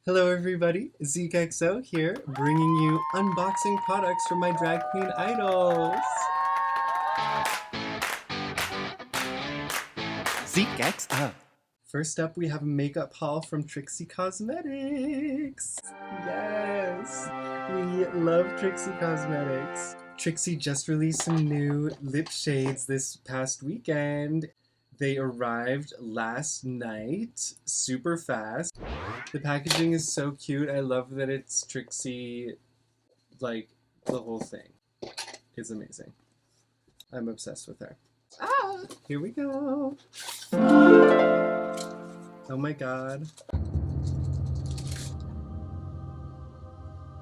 Hello everybody, ZekeXO here, bringing you unboxing products from my drag queen idols. ZekeXO. First up, we have a makeup haul from Trixie Cosmetics. Yes, we love Trixie Cosmetics. Trixie just released some new lip shades this past weekend. They arrived last night, super fast. The packaging is so cute. I love that it's Trixie, like, the whole thing is amazing. I'm obsessed with her. Ah, here we go. Oh my god.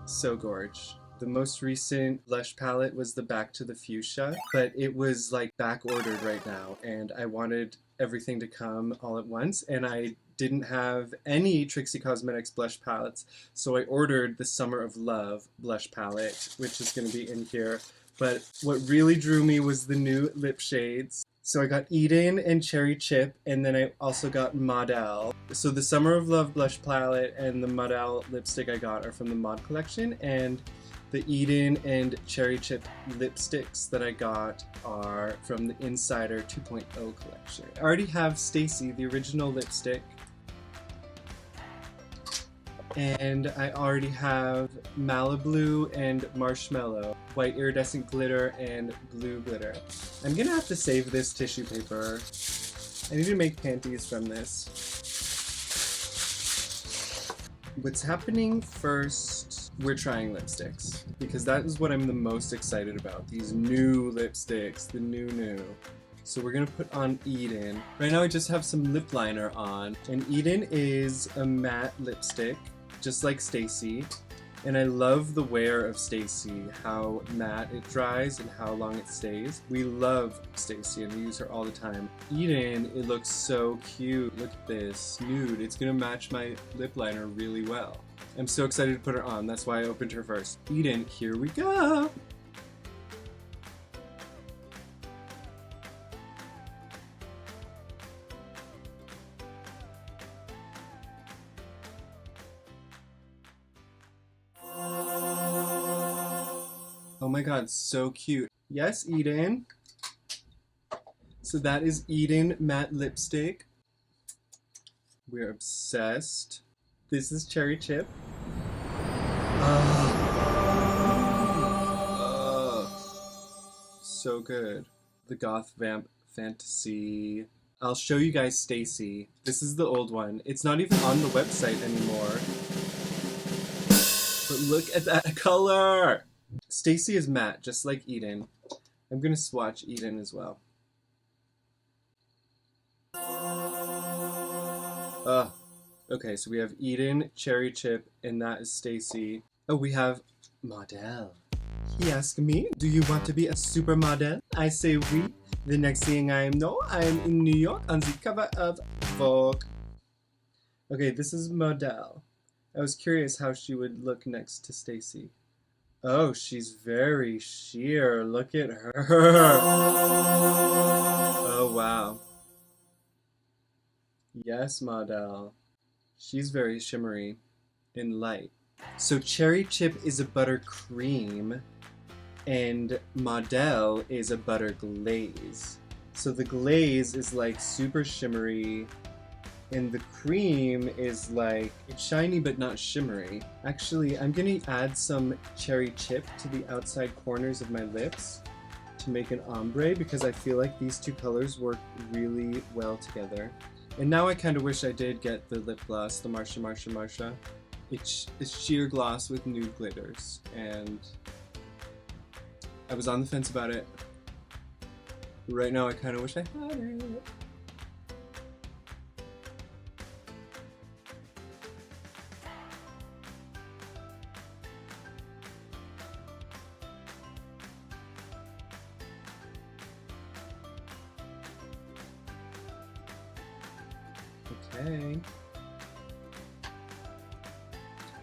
So gorge. The most recent blush palette was the Back to the Fuchsia, but it was like back ordered right now, and I wanted everything to come all at once, and I didn't have any Trixie Cosmetics blush palettes, so I ordered the Summer of Love blush palette, which is going to be in here. But what really drew me was the new lip shades. So I got Eden and Cherry Chip, and then I also got MODELLE. So the Summer of Love blush palette and the MODELLE lipstick I got are from the Mod collection, and the Eden and Cherry Chip lipsticks that I got are from the Insider 2.0 collection. I already have Stacy, the original lipstick, and I already have Mali-blu and Marshmallow, white iridescent glitter and blue glitter. I'm gonna have to save this tissue paper. I need to make panties from this. What's happening first, we're trying lipsticks, because that is what I'm the most excited about. These new lipsticks, the new. So we're gonna put on Eden. Right now I just have some lip liner on, and Eden is a matte lipstick, just like Stacy. And I love the wear of Stacy, how matte it dries and how long it stays. We love Stacy and we use her all the time. Eden, it looks so cute. Look at this, nude. It's gonna match my lip liner really well. I'm so excited to put her on, that's why I opened her first. Eden, here we go! Oh my god, so cute. Yes, Eden. So that is Eden matte lipstick. We're obsessed. This is Cherry Chip. So good. The Goth Vamp Fantasy. I'll show you guys Stacy. This is the old one. It's not even on the website anymore. But look at that color! Stacy is matte, just like Eden. I'm gonna swatch Eden as well. Okay, so we have Eden, Cherry Chip, and that is Stacy. Oh, we have MODELLE. He asked me, do you want to be a supermodel? I say oui. The next thing I know, I am in New York on the cover of Vogue. Okay, this is MODELLE. I was curious how she would look next to Stacy. Oh, she's very sheer. Look at her. Oh, wow. Yes, MODELLE. She's very shimmery and light. So Cherry Chip is a buttercream, and MODELLE is a butter glaze. So the glaze is like super shimmery, and the cream is like, it's shiny but not shimmery. Actually, I'm gonna add some Cherry Chip to the outside corners of my lips to make an ombre, because I feel like these two colors work really well together. And now I kind of wish I did get the lip gloss, the Marsha. It's sheer gloss with nude glitters, and I was on the fence about it. Right now I kind of wish I had it. Okay.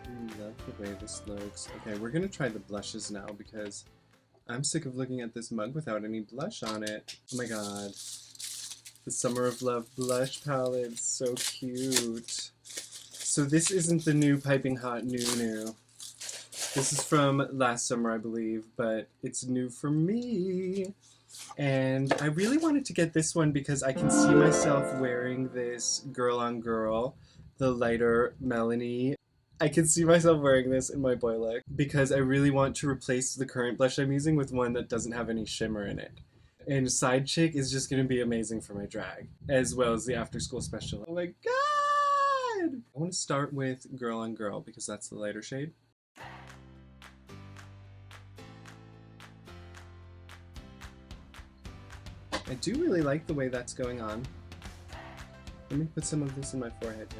I love the way this looks. Okay, we're gonna try the blushes now because I'm sick of looking at this mug without any blush on it. Oh my god. The Summer of Love blush palette, so cute. So this isn't the new Piping Hot new. This is from last summer, I believe, but it's new for me. And I really wanted to get this one because I can see myself wearing this Girl on Girl, the lighter Melanie. I can see myself wearing this in my boy look because I really want to replace the current blush I'm using with one that doesn't have any shimmer in it. And Side Chick is just going to be amazing for my drag, as well as the after school special. Oh my god! I want to start with Girl on Girl because that's the lighter shade. I do really like the way that's going on. Let me put some of this in my forehead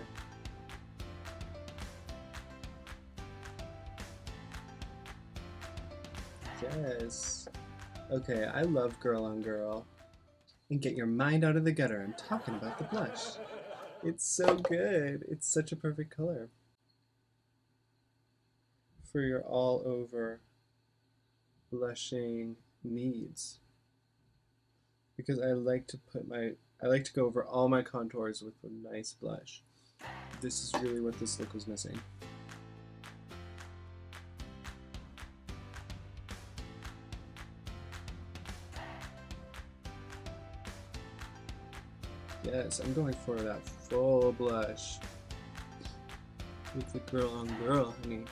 here. Yes. Okay, I love Girl on Girl. And get your mind out of the gutter. I'm talking about the blush. It's so good. It's such a perfect color for your all over blushing needs. Because I like to go over all my contours with a nice blush. This is really what this look was missing. Yes, I'm going for that full blush with the Girl on Girl, honey.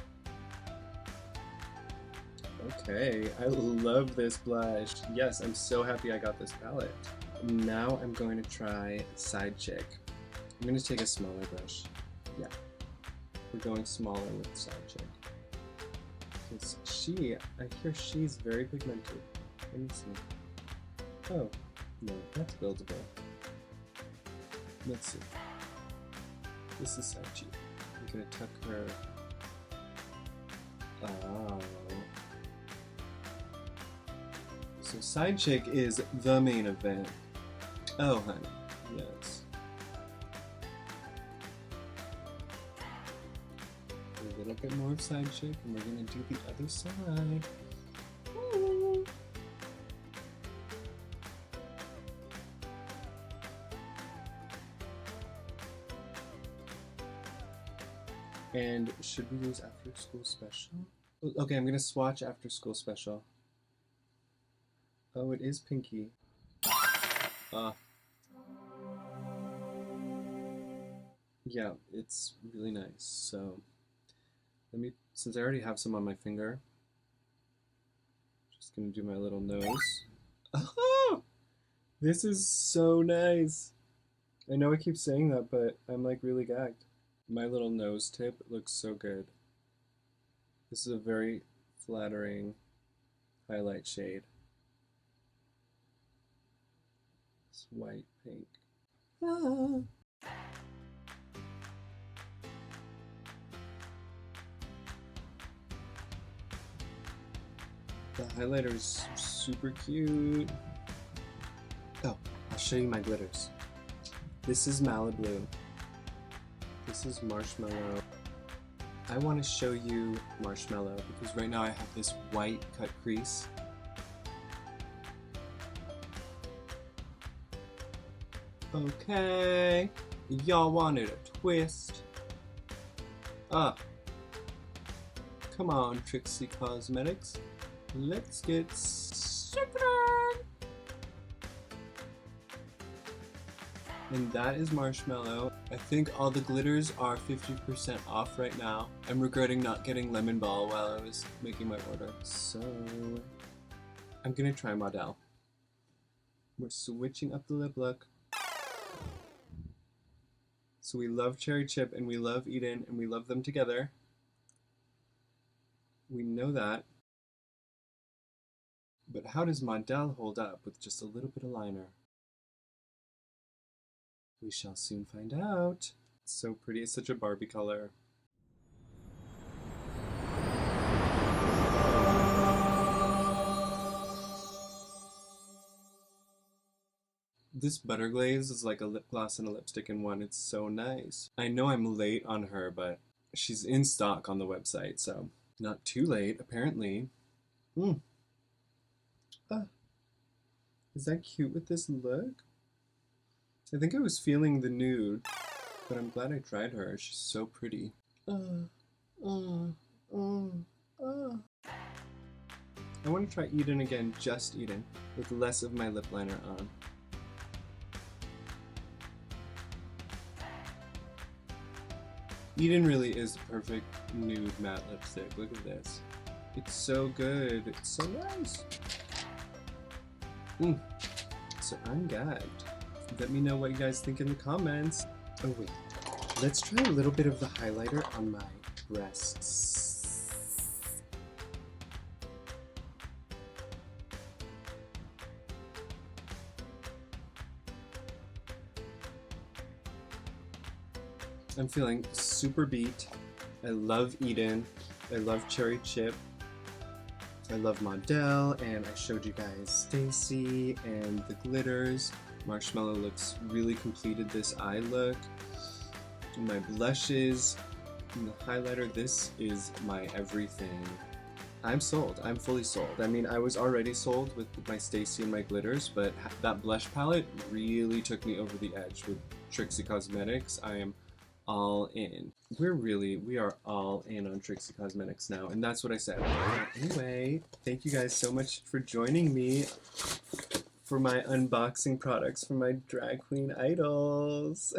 Okay, I love this blush. Yes, I'm so happy I got this palette. Now I'm going to try Side Chick. I'm going to take a smaller brush. Yeah, we're going smaller with Side Chick. Because I hear she's very pigmented. Let me see. Oh, no, that's buildable. Let's see. This is Side Chick. I'm going to tuck her. Oh. So Side Chick is the main event. Oh, honey, yes. A little bit more of Side Chick, and we're gonna do the other side. Ooh. And should we use After School Special? Okay, I'm gonna swatch After School Special. Oh, it is pinky. Yeah, it's really nice. So, since I already have some on my finger, just gonna do my little nose. Oh! This is so nice. I know I keep saying that, but I'm like really gagged. My little nose tip looks so good. This is a very flattering highlight shade. It's white pink. Ah. The highlighter is super cute. Oh, I'll show you my glitters. This is Mali-blu. This is Marshmallow. I want to show you Marshmallow because right now I have this white cut crease. Okay, y'all wanted a twist. Come on, Trixie Cosmetics. Let's get started. And that is Marshmallow. I think all the glitters are 50% off right now. I'm regretting not getting Lemon Ball while I was making my order. So, I'm gonna try MODELLE. We're switching up the lip look. So we love Cherry Chip and we love Eden and we love them together. We know that. But how does MODELLE hold up with just a little bit of liner? We shall soon find out. It's so pretty. It's such a Barbie color. This Butter Glaze is like a lip gloss and a lipstick in one. It's so nice. I know I'm late on her, but she's in stock on the website, so not too late, apparently. Is that cute with this look? I think I was feeling the nude. but I'm glad I tried her. She's so pretty. I want to try Eden again, just Eden, with less of my lip liner on. Eden really is the perfect nude matte lipstick. Look at this. It's so good. It's so nice. So I'm gagged. Let me know what you guys think in the comments. Oh wait, let's try a little bit of the highlighter on my breasts. I'm feeling super beat. I love Eden. I love Cherry Chip. I love MODELLE, and I showed you guys Stacy and the glitters. Marshmallow looks really completed this eye look. My blushes and the highlighter, this is my everything. I'm sold. I'm fully sold. I mean, I was already sold with my Stacy and my glitters, but that blush palette really took me over the edge with Trixie Cosmetics. I am all in. We are all in on Trixie Cosmetics now, and that's what I said. Anyway, thank you guys so much for joining me for my unboxing products from my drag queen idols.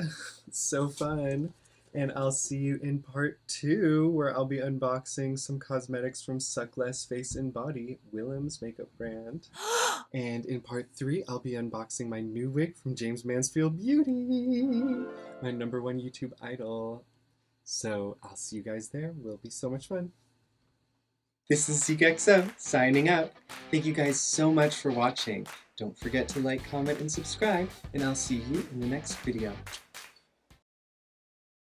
It's so fun. And I'll see you in part 2, where I'll be unboxing some cosmetics from Suck Less Face and Body, Willem's makeup brand. And in part 3, I'll be unboxing my new wig from Jaymes Mansfield Beauty, my #1 YouTube idol. So I'll see you guys there. Will be so much fun. This is ZeekXO signing out. Thank you guys so much for watching. Don't forget to like, comment, and subscribe, and I'll see you in the next video.